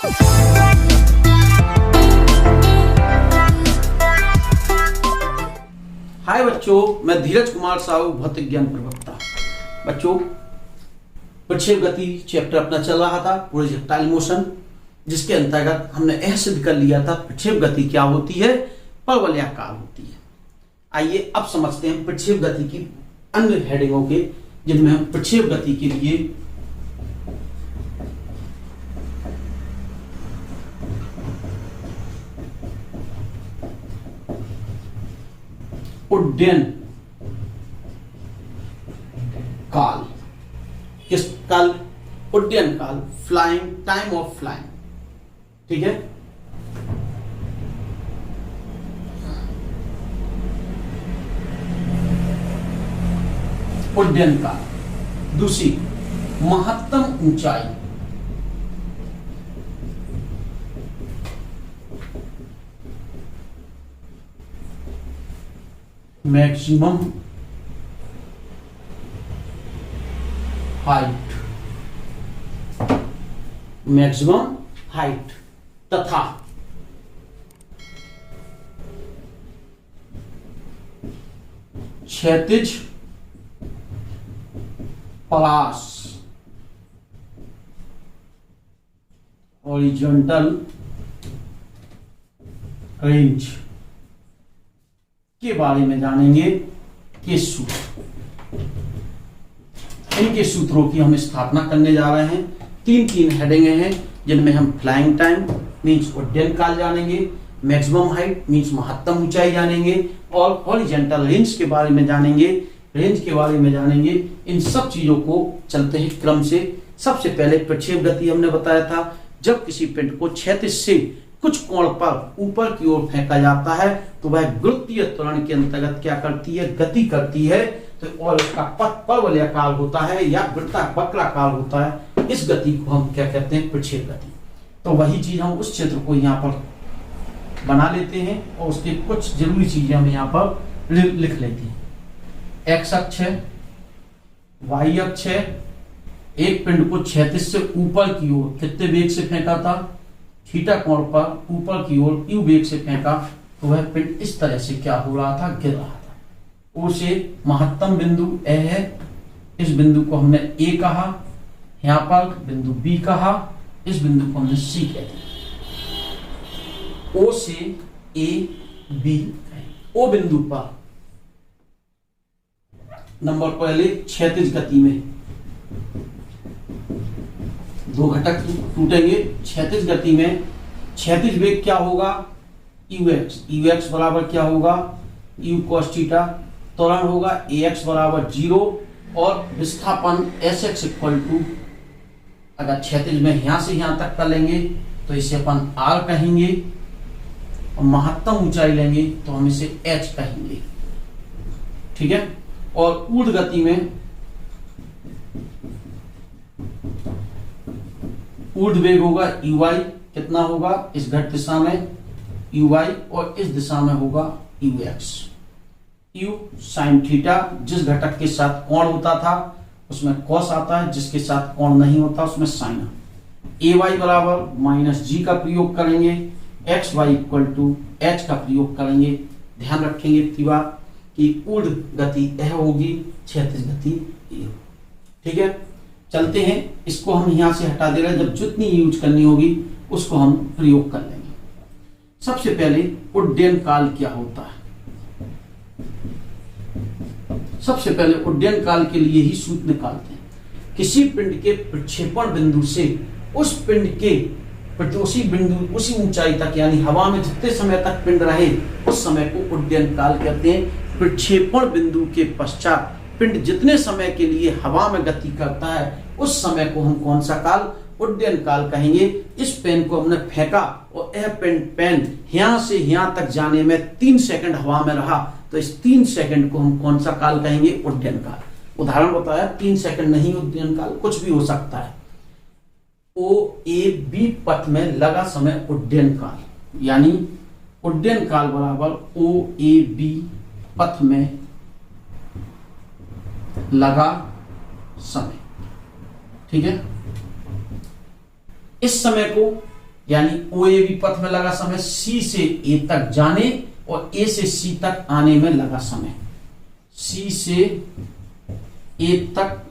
हाय बच्चों, मैं धीरज कुमार साहू, भौतिक ज्ञान प्रवक्ता। बच्चों, प्रक्षेप गति चैप्टर अपना चल रहा था, प्रोजेक्टाइल मोशन, जिसके अंतर्गत हमने यह सिद्ध कर लिया था प्रक्षेप गति क्या होती है, परवलयाकार होती है। आइए अब समझते हैं प्रक्षेप गति की अन्य हेडिंगों के, जिनमें हम प्रक्षेप गति के लिए उड्डयन काल, किस काल? उड्डयन काल, फ्लाइंग टाइम ऑफ फ्लाइंग। ठीक है, उड्डयन काल। दूसरी, महत्तम ऊंचाई, मैक्सिमम हाइट, मैक्सिमम हाइट तथा क्षैतिज पलाश, हॉरिजॉन्टल रेंज के बारे में जानेंगे के सूत्र। इनके सूत्रों की हम स्थापना करने जा रहे हैं। तीन हेडिंगें हैं, जिनमें हम फ्लाइंग टाइम मींस उड्डयन काल जानेंगे, मैक्सिमम हाइट मींस महत्तम ऊंचाई जानेंगे, और हॉरिजॉन्टल रेंज के बारे में जानेंगे, इन सब चीजों को चलते हैं क्रम से। सबसे पहले प्रक्षेप गति हमने बताया था, जब किसी पिंड को क्षैतिज से कुछ कोण पर ऊपर की ओर फेंका जाता है तो वह गुरुत्वीय त्वरण के अंतर्गत क्या करती है, गति करती है। तो और उसका पथ परवलयाकार होता है या वक्राकार होता है। इस गति को हम क्या कहते हैं, प्रक्षेप गति। तो वही चीज हम उस क्षेत्र को यहाँ पर बना लेते हैं और उसके कुछ जरूरी चीजें हम यहाँ पर लिख लेते हैं। एक्स अक्ष है, वाई अक्ष है। एक पिंड को क्षैतिज से ऊपर की ओर कितने वेग से फेंका था, थीटा कोण पर ऊपर की ओर यू वेग से फेंका, तो वह पिंड इस तरह से क्या हो रहा था, गिर रहा था। ओ से महत्तम बिंदु ए है, इस बिंदु को हमने ए कहा, यहां पर बिंदु बी कहा, इस बिंदु को हमने सी कह दिया। ओ से ए बी, ओ बिंदु पर नंबर पहले क्षैतिज गति में दो घटक टूटेंगे। क्षैतिज गति में क्षैतिज वेग क्या होगा, ux बराबर क्या होगा, u cos थीटा। त्वरण होगा ax बराबर 0 और विस्थापन sx इक्वल टू, अगर क्षैतिज में यहां से यहां तक कर लेंगे तो इसे अपन r कहेंगे, और महत्तम ऊंचाई लेंगे तो हम इसे h कहेंगे। ठीक है, और ऊर्ध्व गति में ऊर्ध्व वेग होगा uy, कितना होगा इस घट दिशा में uy, और इस दिशा में होगा ux। u sin थीटा, जिस घटक के साथ कोण होता था उसमें cos आता है, जिसके साथ कोण नहीं होता उसमें sin। ay बराबर माइनस जी का प्रयोग करेंगे, xy इक्वल टू h का प्रयोग करेंगे। ध्यान रखेंगे इतनी बात कि ऊर्ध्व गति यह होगी, क्षैतिज गति ये। ठीक है, चलते हैं, इसको हम यहां से हटा दे रहे हैं, जब जितनी यूज करनी होगी उसको हम प्रयोग कर लेंगे। सबसे पहले उड्डयन काल क्या होता है, सबसे पहले उड्डयन काल के लिए ही सूत्र निकालते हैं। किसी पिंड के प्रक्षेपण बिंदु से उस पिंड के उसी बिंदु उसी ऊंचाई तक, यानी हवा में जितने समय तक पिंड रहे उस समय को उड्डयन काल कहते हैं। प्रक्षेपण बिंदु के पश्चात पिंड जितने समय के लिए हवा में गति करता है उस समय को हम कौन सा काल, उड्डयन काल कहेंगे। इस पेन को हमने फेंका और यह पेन यहां से यहां तक जाने में 3 सेकंड हवा में रहा, तो इस 3 सेकंड को हम कौन सा काल कहेंगे, उड्डयन काल। उदाहरण बताया, 3 सेकंड नहीं उड्डयन काल, कुछ भी हो सकता है। ओ ए बी पथ में लगा समय उड्डयन काल, यानी उड्डयन काल बराबर ओ ए बी पथ में लगा समय। ठीक है, इस समय को यानी ओ ए बी पथ में लगा समय, सी से ए तक जाने और ए से सी तक आने में लगा समय। सी से ए तक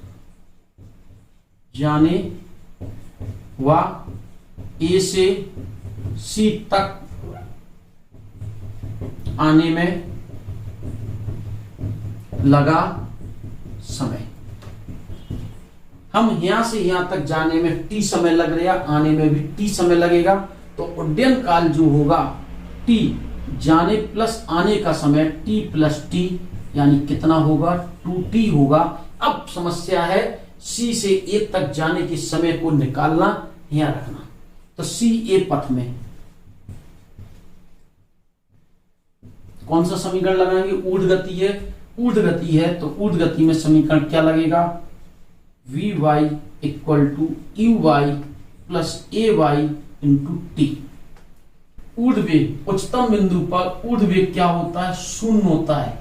जाने व ए से सी तक आने में लगा समय। हम यहां से यहां तक जाने में टी समय लग रहा, आने में भी टी समय लगेगा, तो उड्डयन काल जो होगा टी जाने प्लस आने का समय टी प्लस टी, यानी कितना होगा 2t होगा। अब समस्या है सी से ए तक जाने के समय को निकालना, यहां रखना। तो सी ए पथ में कौन सा समीकरण लगाएंगे? ऊर्ध्व गति है, ऊर्ध्व गति है तो ऊर्ध्व गति में समीकरण क्या लगेगा? V y equal to u y plus a y into t. ऊर्ध्व वेग उच्चतम बिंदु पर ऊर्ध्व वेग क्या होता है? शून्य होता है।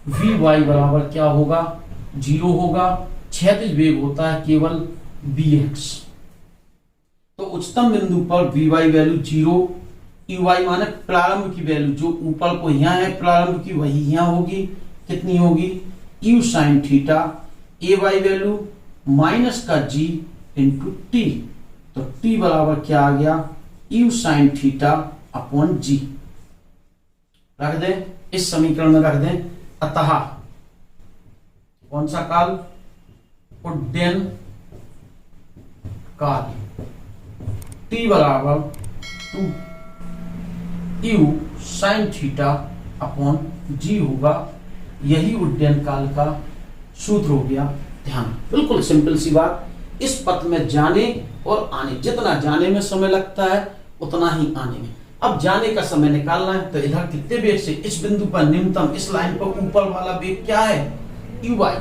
वी वाई बराबर क्या होगा? 0 होगा। क्षैतिज वेग होता है केवल bx। तो उच्चतम बिंदु पर v y value 0, u y माने प्रारंभ की वैल्यू जो ऊपर को यहां है प्रारंभ की, वही यहां होगी। कितनी होगी? U sine theta. A Y value minus का जी इंटू टी, तो टी बराबर क्या आ गया? U sine theta upon g. रख दें, इस समीकरण में रख दें। अतः कौन सा काल? उड्डयन काल टी बराबर 2 यू साइन थीटा अपॉन जी होगा। यही उड्डयन काल का सूत्र हो गया। ध्यान, बिल्कुल सिंपल सी बात। इस पथ में जाने और आने, जितना जाने में समय लगता है उतना ही आने में। अब जाने का समय निकालना है, तो इधर कितने वेग से इस बिंदु पर न्यूनतम, इस लाइन पर ऊपर वाला वेग क्या है? U y.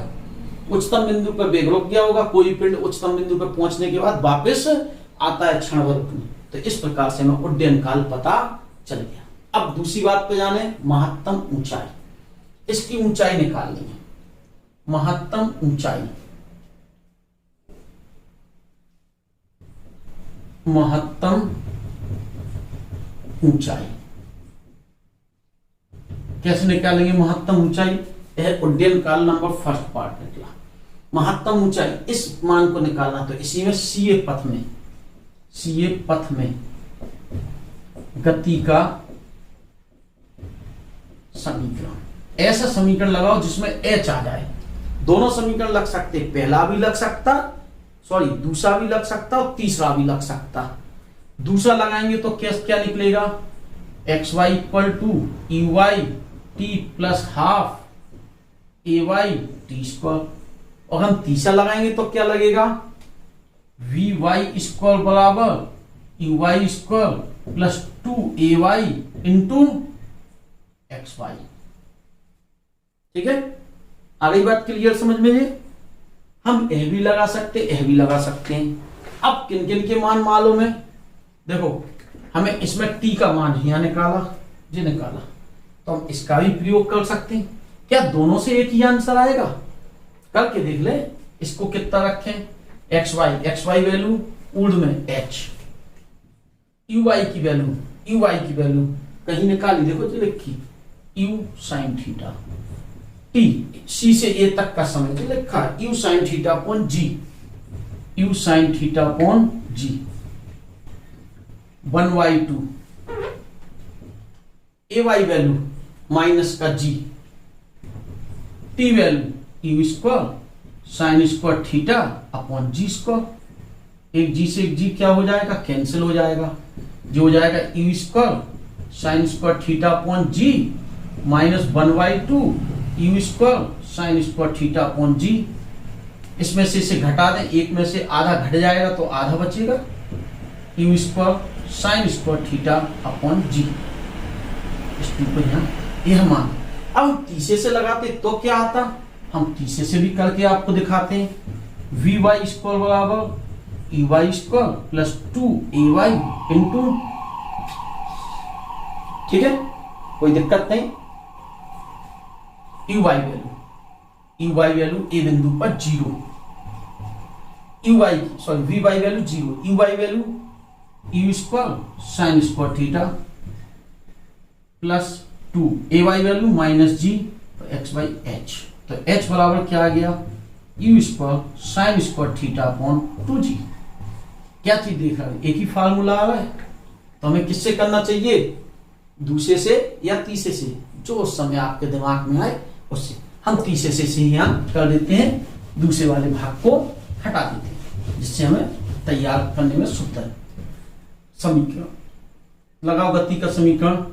उच्चतम बिंदु पर वेग रुक गया होगा, कोई पिंड उच्चतम बिंदु पर पहुंचने के बाद वापस आता है क्षण भर रुकने। तो इस प्रकार से हमें उड्डयन काल पता चल गया। अब दूसरी बात पे जाने, महत्तम ऊंचाई। इसकी ऊंचाई निकालनी है। महत्तम ऊंचाई, महत्तम ऊंचाई कैसे निकालेंगे? महत्तम ऊंचाई, यह उड्डयन काल नंबर फर्स्ट पार्ट निकला। महत्तम ऊंचाई, इस मान को निकालना, तो इसी में सीए पथ में, सीए पथ में गति का समीकरण। ऐसा समीकरण लगाओ जिसमें एच आ जाए। दोनों समीकरण लग सकते, पहला भी लग सकता, सॉरी दूसरा भी लग सकता और तीसरा भी लग सकता। दूसरा लगाएंगे तो क्या निकलेगा? X y equal to u y t plus half a y t square. और हम तीसरा लगाएंगे तो क्या लगेगा? वी वाई स्क्वायर बराबर u y square plus 2 a y into x y. ठीक है, आगे बात क्लियर समझ में? हम यह भी लगा सकते, यह भी लगा सकते हैं। अब किन किन के मान मालूम है? देखो, हमें इसमें टी का मान यहां निकाला, जी निकाला, तो हम इसका भी प्रयोग कर सकते हैं। क्या दोनों से एक ही आंसर आएगा? करके देख ले। इसको कितना रखें? एक्स वाई वैल्यू ऊर्ध्व में एच, यू वाई की वैल्यू कहीं निकाली, देखो जो लिखी U sine theta. T C से ए तक का समय जो लिखा U sine theta upon G, U sine theta upon G. 1/2 A Y value minus का G, T value you square sine square theta upon G square. एक G से एक जी क्या हो जाएगा? कैंसिल हो जाएगा। जो हो जाएगा u square sine square theta upon g minus 1/2 u square sine square theta upon g. इसमें से इसे घटा दें, एक में से आधा घट जाएगा तो आधा बचेगा। U square sine square theta upon g. इस को यहां यह मान। अब हम तीसरे से लगाते तो क्या आता? हम तीसरे से भी करके आपको दिखाते हैं। वी वाई स्क्वायर बराबर E Y square plus 2 a y into, ठीक है, कोई दिक्कत नहीं। यू वाई वैल्यू ए बिंदु पर 0, v y value 0, u y value you square sine square theta plus 2 a Y value minus g तो एक्स बाई एच, तो एच बराबर क्या आ गया u square sine square theta upon 2g। क्या चीज देख रहा है, एक ही फार्मूला आ रहा है, तो हमें किससे करना चाहिए, दूसरे से या तीसरे से, जो उस समय आपके दिमाग में आए उससे। हम तीसरे से यहाँ कर देते हैं, दूसरे वाले भाग को हटा देते हैं, जिससे हमें तैयार करने में सुविधा है। समीकरण लगाओ, गति का समीकरण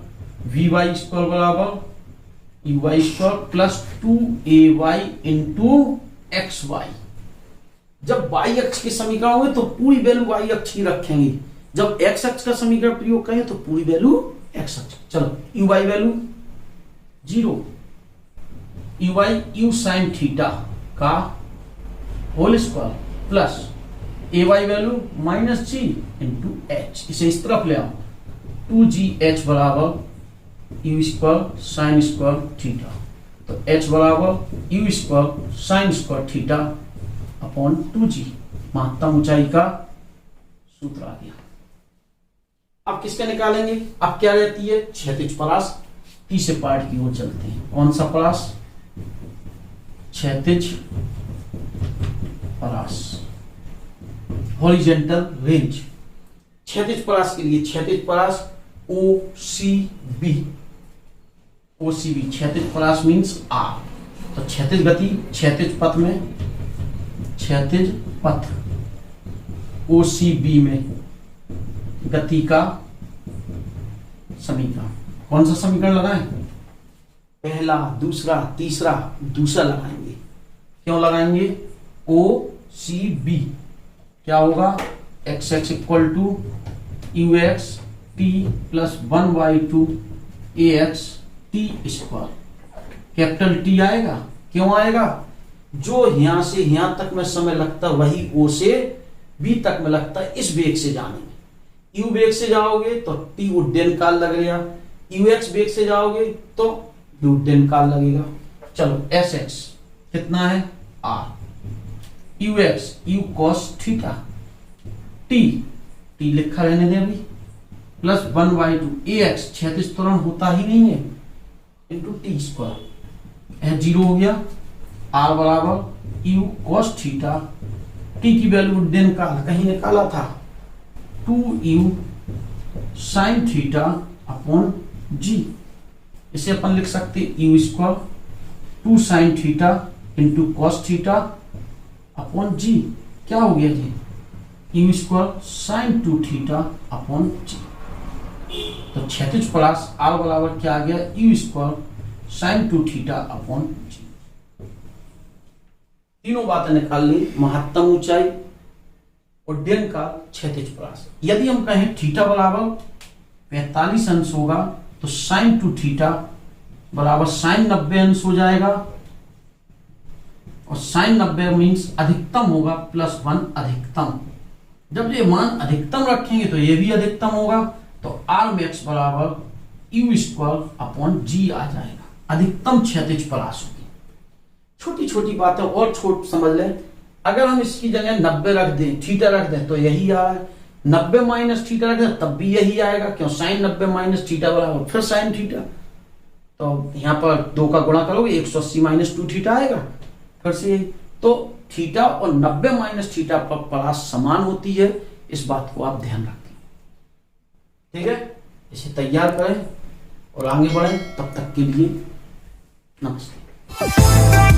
वी वाई स्क्वायर बराबर u y square plus 2ay into x y. जब y अक्ष के समीकरण हुए तो पूरी वैल्यू y अक्ष की रखेंगे, जब x अक्ष का समीकरण प्रयोग करें तो पूरी वैल्यू x अक्ष। चलो u y value 0, u y u sine theta का whole square plus a Y value minus g into h, इसे इस तरफ ले आओ 2gh बराबर u square sine square theta, तो h बराबर u square sine square theta upon 2g, महत्तम ऊंचाई का सूत्र आ गया। अब किसका निकालेंगे, अब क्या रहती है क्षैतिज परास। तीसरे पार्ट की ओर चलते हैं, कौन सा परास, क्षैतिज परास, हॉरिजॉन्टल रेंज। क्षैतिज परास के लिए क्षैतिज परास OCB, OCB क्षैतिज परास मींस R, तो क्षैतिज गति क्षैतिज पथ में, क्षैतिज पथ OCB में गति का समीकरण। कौन सा समीकरण लगाएं, पहला दूसरा तीसरा, दूसरा लगाएंगे। क्यों लगाएंगे, OCB क्या होगा, x x equal to u x t plus 1/2 a x t square. Capital t आएगा, क्यों आएगा, जो यहां से यहां तक में समय लगता वही ओ से बी तक में लगता है, इस वेग से जाने में। यू वेग से जाओगे तो टी उड्डयन काल लगेगा, यू एक्स वेग से जाओगे तो यू उड्डयन काल लगेगा। चलो एस एक्स कितना है R, u x u cos theta, t t लिखा रहने दें अभी, प्लस 1/2 ए एक्स क्षैतिज त्वरण होता ही नहीं है इंटू टी स्क्वायर, 0 हो गया। आर बराबर यू कॉस थीटा, टी की वैल्यू उड्डयन काल कहीं निकाला था 2u साइन थीटा अपॉन जी, इसे अपन लिख सकते u square 2 sine theta into cos theta upon g. क्या हो गया जी, u square sine 2 theta upon g. तो क्षैतिज परास आर बराबर क्या आ गया, u square sine 2 theta upon g. तीनों बातें निकाल ली, महत्तम ऊंचाई, उड्डयन काल, क्षैतिज परास। यदि हम कहें थीटा बराबर 45 अंश होगा तो साइन 2 थीटा बराबर साइन 90 अंश हो जाएगा, और साइन 90 मीन्स अधिकतम होगा प्लस 1 अधिकतम। जब ये मान अधिकतम रखेंगे तो ये भी अधिकतम होगा, तो आर मैक्स बराबर यू स्क्वायर अपॉन जी आ जाएगा, अधिकतम क्षैतिज परास होगी। छोटी छोटी बातें और छोट समझ लें, अगर हम इसकी जगह 90 रख दें, थीटा रख दें तो यही आ रहा है, 90 माइनस थीटा रख दें तब भी यही आएगा, क्यों, साइन 90 माइनस थीटा बराबर फिर साइन थीटा, तो यहां पर 2 का गुणा करोगे 180 माइनस 2 थीटा आएगा, फिर से यही। तो थीटा और 90 माइनस थीटा पर परास समान होती है, इस बात को आप ध्यान रखें, ठीक है। इसे तैयार करें और आगे बढ़ें, तब तक के लिए नमस्ते।